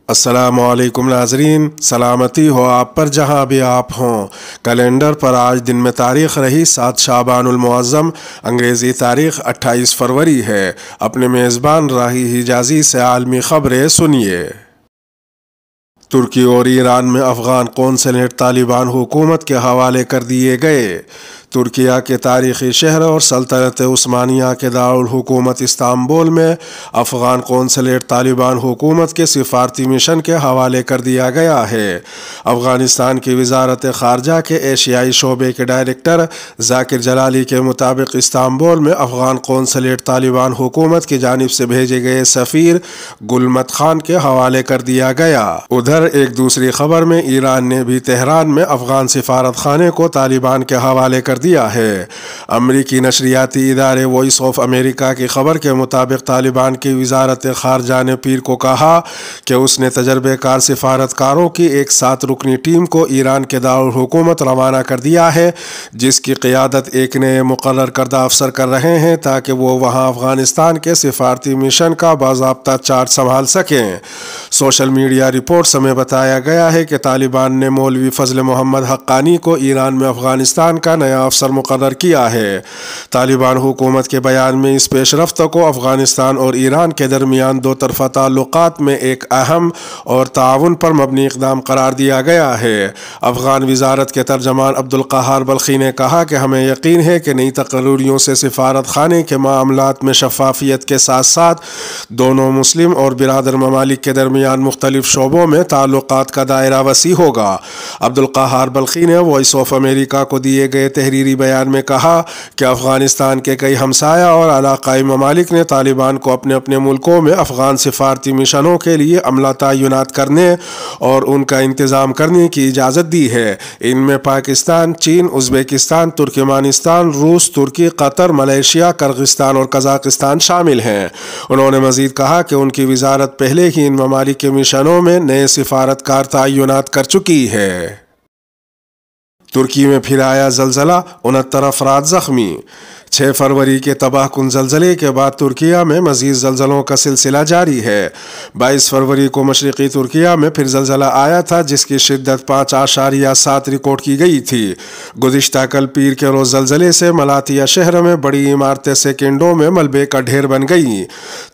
السلام علیکم ناظرین، سلامتی ہو آپ پر جہاں بھی آپ ہوں۔ کیلنڈر پر آج دن میں تاریخ رہی 7 شعبان المعظم، انگریزی تاریخ 28 فروری ہے۔ اپنے میزبان راہی حجازی سے عالمی خبریں سنیے۔ ترکی اور ایران میں افغان قونصلیٹ طالبان حکومت کے حوالے کر دیے گئے۔ ترکیہ کے تاریخی شہر اور سلطنت عثمانیہ کے دارالحکومت استنبول میں افغان قونصلیٹ طالبان حکومت کے سفارتی مشن کے حوالے کر دیا گیا ہے۔ افغانستان کی وزارت خارجہ کے ایشیائی شعبے کے ڈائریکٹر ذاکر جلالی کے مطابق استنبول میں افغان قونصلیٹ طالبان حکومت کی جانب سے بھیجے گئے سفیر گلمت خان کے حوالے کر دیا گیا۔ ادھر ایک دوسری خبر میں ایران نے بھی تہران میں افغان سفارت خانے کو طالبان کے حوالے کر دیا ہے۔ امریکی نشریاتی ادارے وائس آف امریکہ کی خبر کے مطابق طالبان کی وزارت خارجہ نے پیر کو کہا کہ اس نے تجربے کار سفارتکاروں کی ایک 7 رکنی ٹیم کو ایران کے دارالحکومت روانہ کر دیا ہے، جس کی قیادت ایک نئے مقرر کردہ افسر کر رہے ہیں تاکہ وہ وہاں افغانستان کے سفارتی مشن کا باضابطہ چارج سنبھال سکیں۔ سوشل میڈیا رپورٹس میں بتایا گیا ہے کہ طالبان نے مولوی فضل محمد حقانی کو ایران میں افغانستان کا نیا افسر مقرر کیا ہے۔ طالبان حکومت کے بیان میں اس پیش رفت کو افغانستان اور ایران کے درمیان دو طرفہ تعلقات میں ایک اہم اور تعاون پر مبنی اقدام قرار دیا گیا ہے۔ افغان وزارت کے ترجمان عبدالقہار بلخی نے کہا کہ ہمیں یقین ہے کہ نئی تقرریوں سے سفارت خانے کے معاملات میں شفافیت کے ساتھ ساتھ دونوں مسلم اور برادر ممالک کے درمیان مختلف شعبوں میں تعلقات کا دائرہ وسیع ہوگا۔ عبدالقہار بلخی نے وائس آف امریکہ کو دیے گئے تحریری بیان میں کہا کہ افغانستان کے کئی ہمسایہ اور علاقائی ممالک نے طالبان کو اپنے اپنے ملکوں میں افغان سفارتی مشنوں کے لیے عملہ تعینات کرنے اور ان کا انتظام کرنے کی اجازت دی ہے۔ ان میں پاکستان، چین، ازبکستان، ترکمانستان، روس، ترکی، قطر، ملائیشیا، کرغستان اور قزاقستان شامل ہیں۔ انہوں نے مزید کہا کہ ان کی وزارت پہلے ہی ان ممالک کے مشنوں میں نئے سفارتکار تعینات کر چکی ہے۔ ترکی میں پھر آیا زلزلہ، 69 افراد زخمی۔ 6 فروری کے تباہ کن زلزلے کے بعد ترکیہ میں مزید زلزلوں کا سلسلہ جاری ہے۔ 22 فروری کو مشرقی ترکیہ میں پھر زلزلہ آیا تھا جس کی شدت 5.7 ریکارڈ کی گئی تھی۔ گزشتہ کل پیر کے روز زلزلے سے ملاتیا شہر میں بڑی عمارتیں سیکنڈوں میں ملبے کا ڈھیر بن گئیں۔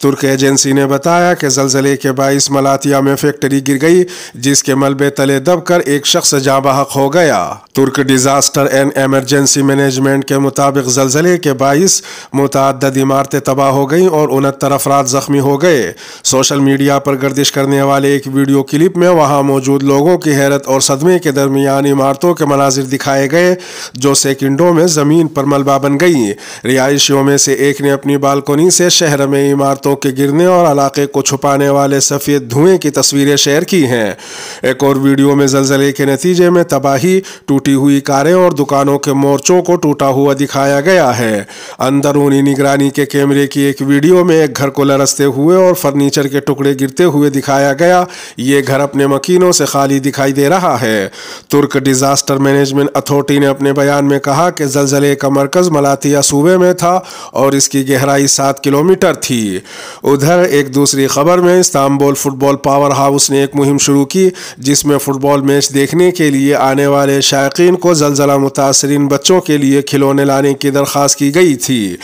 ترک ایجنسی نے بتایا کہ زلزلے کے باعث ملاتیا میں فیکٹری گر گئی جس کے ملبے تلے دب کر ایک شخص جاں بحق ہو گیا۔ ترک ڈیزاسٹر اینڈ ایمرجنسی مینجمنٹ کے مطابق زلزلے کے باعث متعدد عمارتیں تباہ ہو گئیں اور 69 افراد زخمی ہو گئے۔ سوشل میڈیا پر گردش کرنے والے ایک ویڈیو کلپ میں وہاں موجود لوگوں کی حیرت اور صدمے کے درمیان عمارتوں کے مناظر دکھائے گئے جو سیکنڈوں میں زمین پر ملبہ بن گئیں۔ رہائشیوں میں سے ایک نے اپنی بالکنی سے شہر میں عمارتوں کے گرنے اور علاقے کو چھپانے والے سفید دھوئیں کی تصویریں شیئر کی ہیں۔ ایک اور ویڈیو میں زلزلے کے نتیجے میں تباہی، ٹوٹی ہوئی کاریں اور دکانوں کے مورچوں کو ٹوٹا ہوا دکھایا گیا ہے۔ اندرونی نگرانی کے کیمرے کی ایک ویڈیو میں ایک گھر کو لرزتے ہوئے اور فرنیچر کے ٹکڑے گرتے ہوئے دکھایا گیا۔ یہ گھر اپنے مکینوں سے خالی دکھائی دے رہا ہے۔ ترک ڈیزاسٹر مینجمنٹ اتھارٹی نے اپنے بیان میں کہا کہ زلزلے کا مرکز ملاتیا صوبے میں تھا اور اس کی گہرائی 7 کلومیٹر تھی۔ ادھر ایک دوسری خبر میں استنبول فٹ بال پاور ہاؤس نے ایک مہم شروع کی جس میں فٹ بال میچ دیکھنے کے لیے آنے والے شائقین کو زلزلہ متاثرین بچوں کے لیے کھلونے لانے کی درخواست کی گئی تھی۔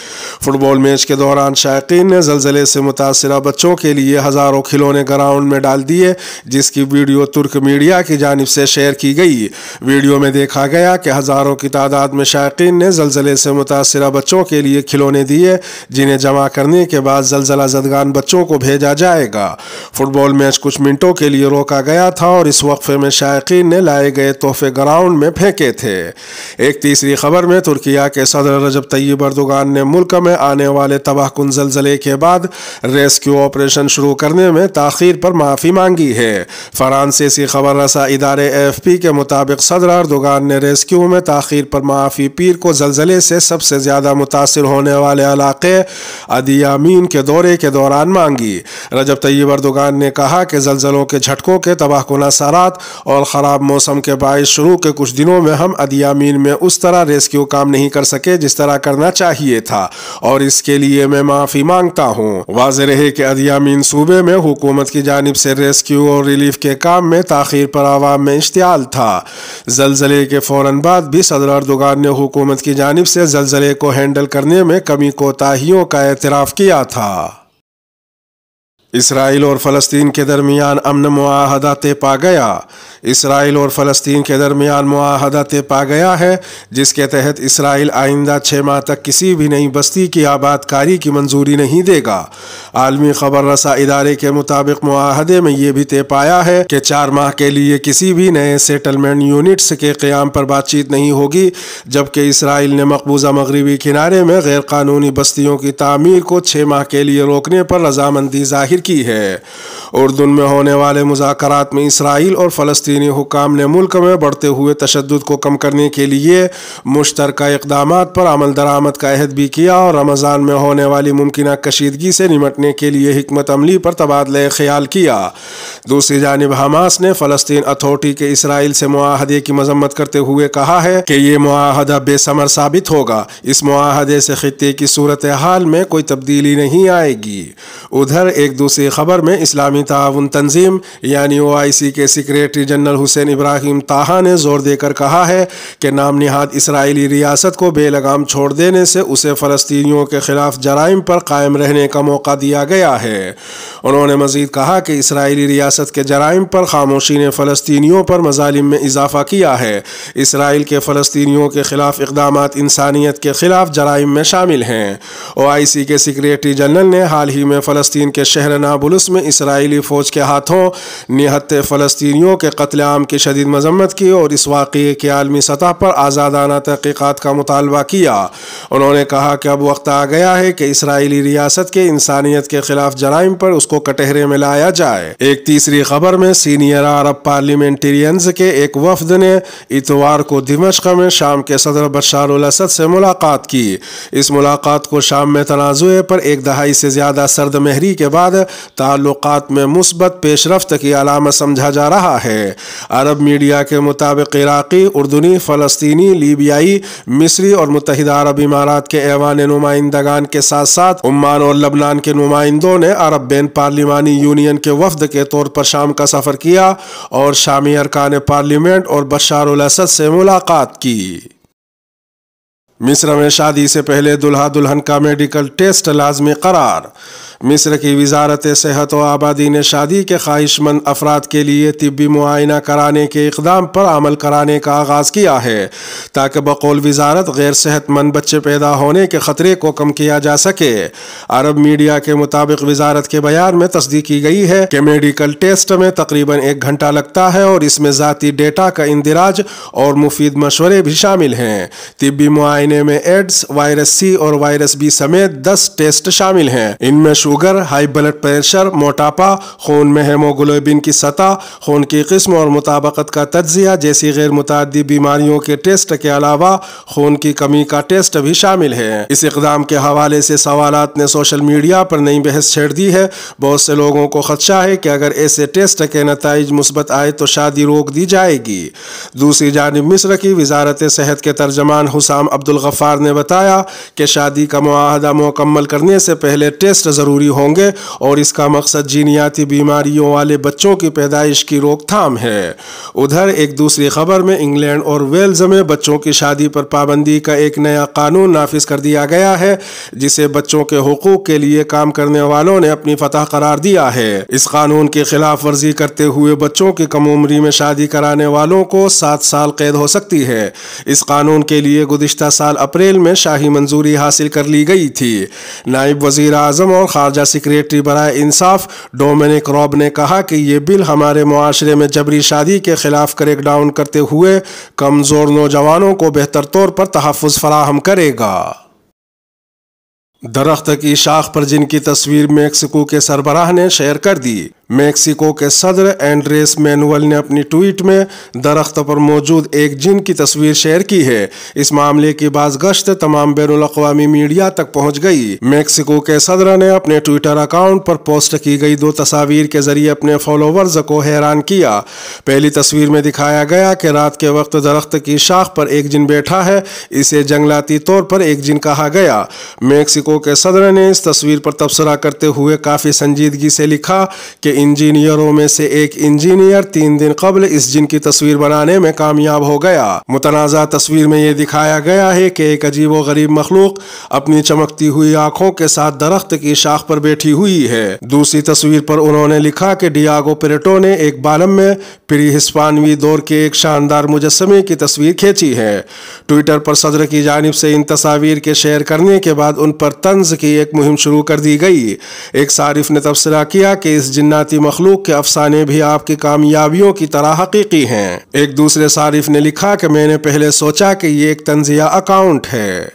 فٹ بال میچ کے دوران شائقین نے زلزلے سے متاثرہ بچوں کے لیے ہزاروں کھلونے گراؤنڈ میں ڈال دیے جس کی ویڈیو ترک میڈیا کی جانب سے شیئر کی گئی۔ ویڈیو میں دیکھا گیا کہ ہزاروں کی تعداد میں شائقین نے زلزلے سے متاثرہ بچوں کے لیے کھلونے دیے جنہیں جمع کرنے کے بعد زلزلہ زدگان بچوں کو بھیجا جائے گا۔ فٹ بال میچ کچھ منٹوں کے لیے روکا گیا تھا اور اس وقفے میں شائقین نے لائے گئے تحفے گراؤنڈ میں پھینکے تھے۔ ایک تیسری خبر میں ترکیہ کے صدر رجب طیب اردوغان نے ملک میں آنے والے تباہ کن زلزلے کے بعد ریسکیو آپریشن شروع کرنے میں تاخیر پر معافی مانگی ہے۔ فرانسیسی خبر رساں ادارے AFP کے مطابق صدر اردوغان نے ریسکیو میں تاخیر پر معافی پیر کو زلزلے سے سب سے زیادہ متاثر ہونے والے علاقے ادیامین کے دورے کے دوران مانگی۔ رجب طیب اردوغان نے کہا کہ زلزلوں کے جھٹکوں کے تباہ کن اثرات اور خراب موسم کے باعث شروع کے کچھ دنوں میں ہم ادیامین میں اس طرح ریسکیو کام نہیں کر سکے جس طرح کرنا کرنا چاہیے تھا اور اس کے لیے میں معافی مانگتا ہوں۔ واضح رہے کہ ادیامین صوبے میں حکومت کی جانب سے ریسکیو اور ریلیف کے کام میں تاخیر پر عوام میں اشتعال تھا۔ زلزلے کے فوراً بعد بھی صدر اردوغان نے حکومت کی جانب سے زلزلے کو ہینڈل کرنے میں کمی کوتاہیوں کا اعتراف کیا تھا۔ اسرائیل اور فلسطین کے درمیان امن معاہدہ طے پا گیا۔ اسرائیل اور فلسطین کے درمیان معاہدہ طے پا گیا ہے جس کے تحت اسرائیل آئندہ 6 ماہ تک کسی بھی نئی بستی کی آباد کاری کی منظوری نہیں دے گا۔ عالمی خبر رساں ادارے کے مطابق معاہدے میں یہ بھی طے پایا ہے کہ 4 ماہ کے لیے کسی بھی نئے سیٹلمنٹ یونٹس کے قیام پر بات چیت نہیں ہوگی، جبکہ اسرائیل نے مقبوضہ مغربی کنارے میں غیر قانونی بستیوں کی تعمیر کو 6 ماہ کے لیے روکنے پر رضامندی ظاہر کی ہے۔ اردن میں ہونے والے مذاکرات میں اسرائیل اور فلسطینی حکام نے ملک میں بڑھتے ہوئے تشدد کو کم کرنے کے لیے مشترکہ اقدامات پر عمل درآمد کا عہد بھی کیا اور رمضان میں ہونے والی ممکنہ کشیدگی سے نمٹنے کے لیے حکمت عملی پر تبادلہ خیال کیا۔ دوسری جانب حماس نے فلسطین اتھارٹی کے اسرائیل سے معاہدے کی مذمت کرتے ہوئے کہا ہے کہ یہ معاہدہ بے ثمر ثابت ہوگا، اس معاہدے سے خطے کی صورتحال میں کوئی تبدیلی نہیں آئے گی۔ ادھر ایک دوسری خبر میں اسلامی تعاون تنظیم یعنی OIC کے سیکریٹری جنرل حسین ابراہیم طاہا نے زور دے کر کہا ہے کہ نام نہاد اسرائیلی ریاست کو بے لگام چھوڑ دینے سے اسے فلسطینیوں کے خلاف جرائم پر قائم رہنے کا موقع دیا گیا ہے۔ انہوں نے مزید کہا کہ اسرائیلی ریاست کے جرائم پر خاموشی نے فلسطینیوں پر مظالم میں اضافہ کیا ہے۔ اسرائیل کے فلسطینیوں کے خلاف اقدامات انسانیت کے خلاف جرائم میں شامل ہیں۔ OIC کے سیکریٹری جنرل نے حال ہی میں فلسطین کے شہر نابلس میں اسرائیلی فوج کے ہاتھوں نہتے فلسطینیوں کے قتل عام کی شدید مذمت کی اور اس واقعے کی عالمی سطح پر آزادانہ تحقیقات کا مطالبہ کیا۔ انہوں نے کہا کہ اب وقت آ گیا ہے کہ اسرائیلی ریاست کے انسانیت کے خلاف جرائم پر اس کو کٹہرے میں لایا جائے۔ ایک تیسری خبر میں سینئر عرب پارلیمنٹرینز کے ایک وفد نے اتوار کو دمشق میں شام کے صدر بشار الاسد سے ملاقات کی۔ اس ملاقات کو شام میں تنازع پر 1 دہائی سے زیادہ سرد مہری کے بعد تعلقات میں مثبت پیش رفت کی علامت سمجھا جا رہا ہے۔ عرب میڈیا کے مطابق عراقی، اردنی، فلسطینی، لیبیائی، مصری اور متحدہ عرب امارات کے ایوان نمائندگان کے ساتھ ساتھ عمان اور لبنان کے نمائندوں نے عرب بین پارلیمانی یونین کے وفد کے طور پر شام کا سفر کیا اور شامی ارکان پارلیمنٹ اور بشار الاسد سے ملاقات کی۔ مصر میں شادی سے پہلے دلہا دلہن کا میڈیکل ٹیسٹ لازمی قرار۔ مصر کی وزارت صحت و آبادی نے شادی کے خواہش مند افراد کے لیے طبی معائنہ کرانے کے اقدام پر عمل کرانے کا آغاز کیا ہے تاکہ بقول وزارت غیر صحت مند بچے پیدا ہونے کے خطرے کو کم کیا جا سکے۔ عرب میڈیا کے مطابق وزارت کے بیان میں تصدیق کی گئی ہے کہ میڈیکل ٹیسٹ میں تقریباً 1 گھنٹہ لگتا ہے اور اس میں ذاتی ڈیٹا کا اندراج اور مفید مشورے بھی شامل ہیں۔ طبی معائنے میں ایڈز، وائرس سی اور وائرس بی سمیت 10 ٹیسٹ شامل ہیں۔ ان میں شوگر، ہائی بلڈ پریشر، موٹاپا، خون میں ہیموگلوبن کی سطح، خون کی قسم اور مطابقت کا تجزیہ جیسی غیر متعدی بیماریوں کے ٹیسٹ کے علاوہ خون کی کمی کا ٹیسٹ بھی شامل ہے۔ اس اقدام کے حوالے سے سوالات نے سوشل میڈیا پر نئی بحث چھیڑ دی ہے۔ بہت سے لوگوں کو خدشہ ہے کہ اگر ایسے ٹیسٹ کے نتائج مثبت آئے تو شادی روک دی جائے گی۔ دوسری جانب مصر کی وزارت صحت کے ترجمان حسام عبدالغفار نے بتایا کہ شادی کا معاہدہ مکمل کرنے سے پہلے ٹیسٹ ضروری ہوں گے اور اس کا مقصد جینیاتی بیماریوں والے بچوں کی پیدائش کی روک تھام ہے۔ ادھر ایک دوسری خبر میں انگلینڈ اور ویلز میں بچوں کی شادی پر پابندی کا ایک نیا قانون نافذ کر دیا گیا ہے جسے بچوں کے حقوق کے لیے کام کرنے والوں نے اپنی فتح قرار دیا ہے۔ اس قانون کی خلاف ورزی کرتے ہوئے بچوں کی کم عمری میں شادی کرانے والوں کو 7 سال قید ہو سکتی ہے۔ اس قانون کے لیے گزشتہ سال اپریل میں شاہی منظوری حاصل کر لی گئی تھی۔ نائب وزیر اعظم اور خارجہ سیکریٹری برائے انصاف ڈومینک راب نے کہا کہ یہ بل ہمارے معاشرے میں جبری شادی کے خلاف کریک ڈاؤن کرتے ہوئے کمزور نوجوانوں کو بہتر طور پر تحفظ فراہم کرے گا۔ درخت کی شاخ پر جن کی تصویر میکسیکو کے سربراہ نے شیئر کر دی۔ میکسیکو کے صدر اینڈریس مینوئل نے اپنی ٹویٹ میں درخت پر موجود ایک جن کی تصویر شیئر کی ہے۔ اس معاملے کی باز گشت تمام بین الاقوامی میڈیا تک پہنچ گئی۔ میکسیکو کے صدر نے اپنے ٹویٹر اکاؤنٹ پر پوسٹ کی گئی 2 تصاویر کے ذریعے اپنے فالوورز کو حیران کیا۔ پہلی تصویر میں دکھایا گیا کہ رات کے وقت درخت کی شاخ پر ایک جن بیٹھا ہے، اسے جنگلاتی طور پر ایک جن کہا گیا۔ میکسیکو کے صدر نے اس تصویر پر تبصرہ کرتے ہوئے کافی سنجیدگی سے لکھا کہ انجینئروں میں سے ایک انجینئر 3 دن قبل اس جن کی تصویر بنانے میں کامیاب ہو گیا۔ متنازع تصویر میں یہ دکھایا گیا ہے کہ ایک عجیب و غریب مخلوق اپنی چمکتی ہوئی آنکھوں کے ساتھ درخت کی شاخ پر بیٹھی ہوئی ہے۔ دوسری تصویر پر انہوں نے لکھا کہ ڈیاگو پیریٹو نے ایک بالم میں پری ہسپانوی دور کے ایک شاندار مجسمے کی تصویر کھینچی ہے۔ ٹویٹر پر صدر کی جانب سے ان تصاویر کے شیئر کرنے کے بعد ان پر طنز کی ایک مہم شروع کر دی گئی۔ ایک صارف نے تبصرہ کیا کہ اس جناتی مخلوق کے افسانے بھی آپ کی کامیابیوں کی طرح حقیقی ہیں۔ ایک دوسرے صارف نے لکھا کہ میں نے پہلے سوچا کہ یہ ایک طنزیہ اکاؤنٹ ہے۔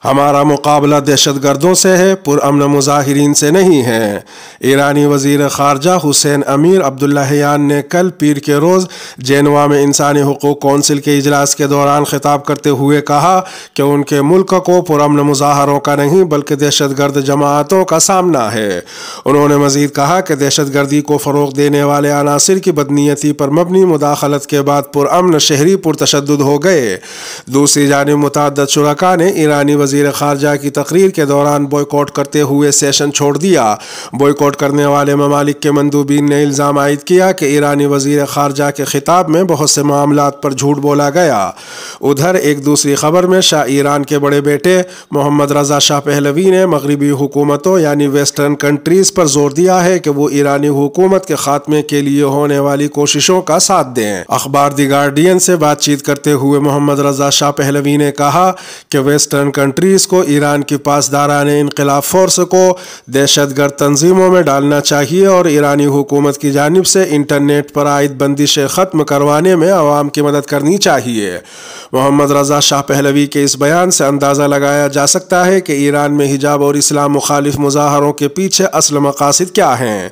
ہمارا مقابلہ دہشت گردوں سے ہے، پرامن مظاہرین سے نہیں ہے۔ ایرانی وزیر خارجہ حسین امیر عبداللہیان نے کل پیر کے روز جینوا میں انسانی حقوق کونسل کے اجلاس کے دوران خطاب کرتے ہوئے کہا کہ ان کے ملک کو پرامن مظاہروں کا نہیں بلکہ دہشت گرد جماعتوں کا سامنا ہے۔ انہوں نے مزید کہا کہ دہشت گردی کو فروغ دینے والے عناصر کی بدنیتی پر مبنی مداخلت کے بعد پرامن شہری پرتشدد ہو گئے۔ دوسری جانب متعدد شرکاء نے ایرانی وزیر خارجہ کی تقریر کے دوران بوائکاٹ کرتے ہوئے سیشن چھوڑ دیا۔ بوائکاٹ کرنے والے ممالک کے مندوبین نے الزام عائد کیا کہ ایرانی وزیر خارجہ کے خطاب میں بہت سے معاملات پر جھوٹ بولا گیا۔ ادھر ایک دوسری خبر میں شاہ ایران کے بڑے بیٹے محمد رضا شاہ پہلوی نے مغربی حکومتوں یعنی ویسٹرن کنٹریز پر زور دیا ہے کہ وہ ایرانی حکومت کے خاتمے کے لیے ہونے والی کوششوں کا ساتھ دیں۔ اخبار دی گارڈین سے بات چیت کرتے ہوئے محمد رضا شاہ پہلوی نے کہا کہ ویسٹرن کنٹریز کو ایران کی پاسداران انقلاب فورس کو دہشت گرد تنظیموں میں ڈالنا چاہیے اور ایرانی حکومت کی جانب سے انٹرنیٹ پر عائد بندشیں ختم کروانے میں عوام کی مدد کرنی چاہیے۔ محمد رضا شاہ پہلوی کے اس بیان سے اندازہ لگایا جا سکتا ہے کہ ایران میں حجاب اور اسلام مخالف مظاہروں کے پیچھے اصل مقاصد کیا ہیں۔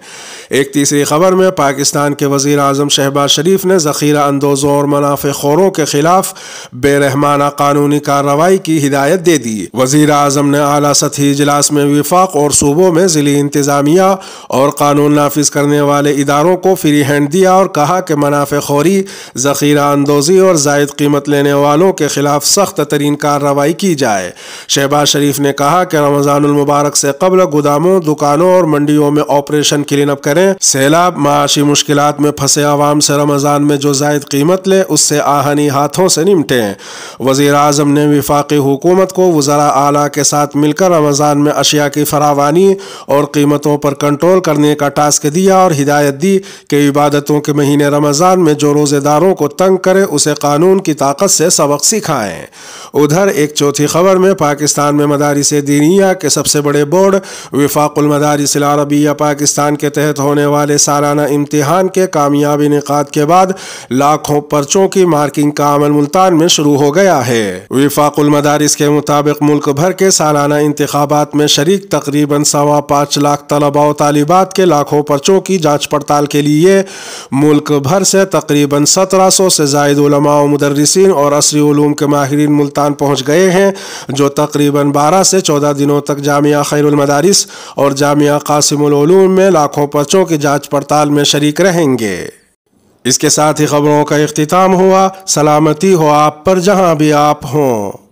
ایک تیسری خبر میں پاکستان کے وزیر اعظم شہباز شریف نے ذخیرہ اندوزوں اور منافع خوروں کے خلاف بے رحمانہ قانونی کارروائی کی ہدایت دے دی۔ وزیر اعظم نے اعلیٰ سطحی اجلاس میں وفاق اور صوبوں میں ضلعی انتظامیہ اور قانون نافذ کرنے والے اداروں کو فری ہینڈ دیا اور کہا کہ منافع خوری، ذخیرہ اندوزی اور زائد قیمت لینے والوں کے خلاف سخت ترین کارروائی کی جائے۔ شہباز شریف نے کہا کہ رمضان المبارک سے قبل گوداموں، دکانوں اور منڈیوں میں آپریشن کلین اپ کریں۔ سیلاب، معاشی مشکلات میں پھنسے عوام سے رمضان میں جو زائد قیمت لے اس سے آہنی ہاتھوں سے نمٹیں۔ وزیر اعظم نے وفاقی حکومت کو وزراء اعلیٰ کے ساتھ مل کر رمضان میں اشیاء کی فراوانی اور قیمتوں پر کنٹرول کرنے کا ٹاسک دیا اور ہدایت دی کہ عبادتوں کے مہینے رمضان میں جو روزے داروں کو تنگ کرے اسے قانون کی طاقت سے سبق سکھائیں۔ ادھر ایک چوتھی خبر میں پاکستان میں مدارس دینیہ کے سب سے بڑے بورڈ وفاق المدارس العربیہ پاکستان کے تحت ہونے والے سالانہ امتحان کے کامیاب انعقاد کے بعد لاکھوں پرچوں کی مارکنگ کا عمل ملتان میں شروع ہو گیا ہے۔ وفاق المدارس کے مطابق ملک بھر کے سالانہ انتخابات میں شریک تقریباً 5.25 لاکھ طلباء و طالبات کے لاکھوں پرچوں کی جانچ پڑتال کے لیے ملک بھر سے تقریباً 1700 سے زائد علماء و مدرسین اور عصری علوم کے ماہرین ملتان پہنچ گئے ہیں، جو تقریباً 12 سے 14 دنوں تک جامعہ خیر المدارس اور جامعہ قاسم العلوم میں لاکھوں پرچوں کی جانچ پڑتال میں شریک رہیں گے۔ اس کے ساتھ ہی خبروں کا اختتام ہوا۔ سلامتی ہو آپ پر جہاں بھی آپ ہوں۔